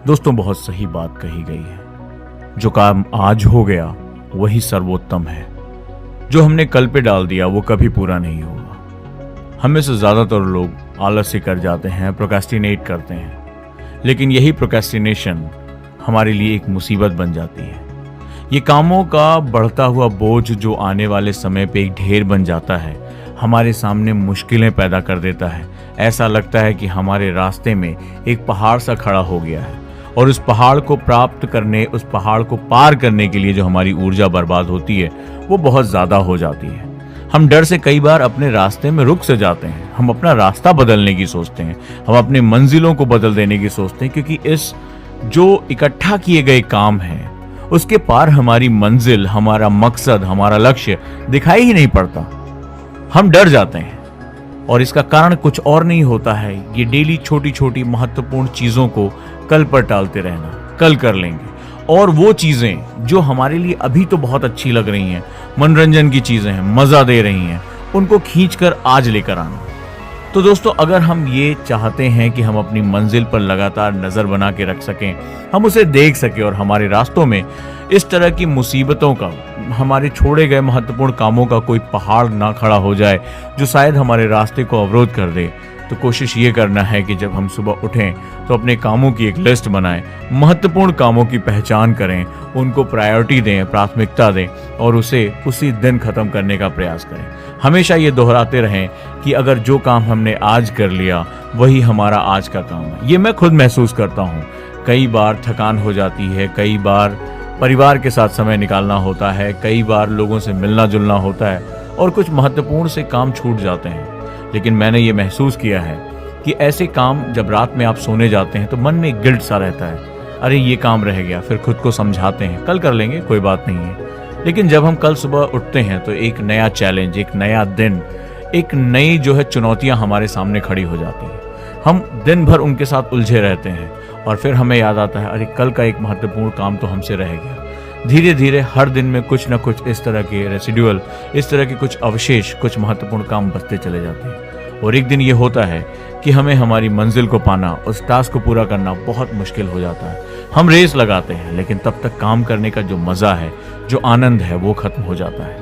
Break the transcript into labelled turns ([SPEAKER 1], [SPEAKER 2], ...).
[SPEAKER 1] दोस्तों, बहुत सही बात कही गई है। जो काम आज हो गया वही सर्वोत्तम है। जो हमने कल पे डाल दिया वो कभी पूरा नहीं होगा। हम में से ज्यादातर लोग आलस्य कर जाते हैं, प्रोक्रेस्टिनेट करते हैं, लेकिन यही प्रोक्रेस्टिनेशन हमारे लिए एक मुसीबत बन जाती है। ये कामों का बढ़ता हुआ बोझ जो आने वाले समय पे एक ढेर बन जाता है, हमारे सामने मुश्किलें पैदा कर देता है। ऐसा लगता है कि हमारे रास्ते में एक पहाड़ सा खड़ा हो गया है और उस पहाड़ को प्राप्त करने, उस पहाड़ को पार करने के लिए जो हमारी ऊर्जा बर्बाद होती है वो बहुत ज़्यादा हो जाती है। हम डर से कई बार अपने रास्ते में रुक से जाते हैं। हम अपना रास्ता बदलने की सोचते हैं, हम अपनी मंजिलों को बदल देने की सोचते हैं, क्योंकि इस जो इकट्ठा किए गए काम हैं उसके पार हमारी मंजिल, हमारा मकसद, हमारा लक्ष्य दिखाई ही नहीं पड़ता। हम डर जाते हैं और इसका कारण कुछ और नहीं होता है, ये डेली छोटी छोटी महत्वपूर्ण चीजों को कल पर टालते रहना। कल कर लेंगे, और वो चीजें जो हमारे लिए अभी तो बहुत अच्छी लग रही हैं, मनोरंजन की चीजें हैं, मजा दे रही हैं, उनको खींचकर आज लेकर आना। तो दोस्तों, अगर हम ये चाहते हैं कि हम अपनी मंजिल पर लगातार नजर बना के रख सकें, हम उसे देख सकें और हमारे रास्तों में इस तरह की मुसीबतों का, हमारे छोड़े गए महत्वपूर्ण कामों का कोई पहाड़ ना खड़ा हो जाए जो शायद हमारे रास्ते को अवरोध कर दे, तो कोशिश ये करना है कि जब हम सुबह उठें तो अपने कामों की एक लिस्ट बनाएं, महत्वपूर्ण कामों की पहचान करें, उनको प्रायोरिटी दें, प्राथमिकता दें और उसे उसी दिन खत्म करने का प्रयास करें। हमेशा ये दोहराते रहें कि अगर जो काम हमने आज कर लिया वही हमारा आज का काम है। ये मैं खुद महसूस करता हूँ। कई बार थकान हो जाती है, कई बार परिवार के साथ समय निकालना होता है, कई बार लोगों से मिलना जुलना होता है और कुछ महत्वपूर्ण से काम छूट जाते हैं। लेकिन मैंने ये महसूस किया है कि ऐसे काम जब रात में आप सोने जाते हैं तो मन में एक गिल्ट सा रहता है, अरे ये काम रह गया। फिर खुद को समझाते हैं कल कर लेंगे, कोई बात नहीं है। लेकिन जब हम कल सुबह उठते हैं तो एक नया चैलेंज, एक नया दिन, एक नई जो है चुनौतियां हमारे सामने खड़ी हो जाती हैं। हम दिन भर उनके साथ उलझे रहते हैं और फिर हमें याद आता है, अरे कल का एक महत्वपूर्ण काम तो हमसे रह गया। धीरे धीरे हर दिन में कुछ ना कुछ इस तरह के रेसिडुअल, इस तरह के कुछ अवशेष, कुछ महत्वपूर्ण काम बचते चले जाते हैं और एक दिन ये होता है कि हमें हमारी मंजिल को पाना, उस टास्क को पूरा करना बहुत मुश्किल हो जाता है। हम रेस लगाते हैं लेकिन तब तक काम करने का जो मजा है, जो आनंद है, वो खत्म हो जाता है।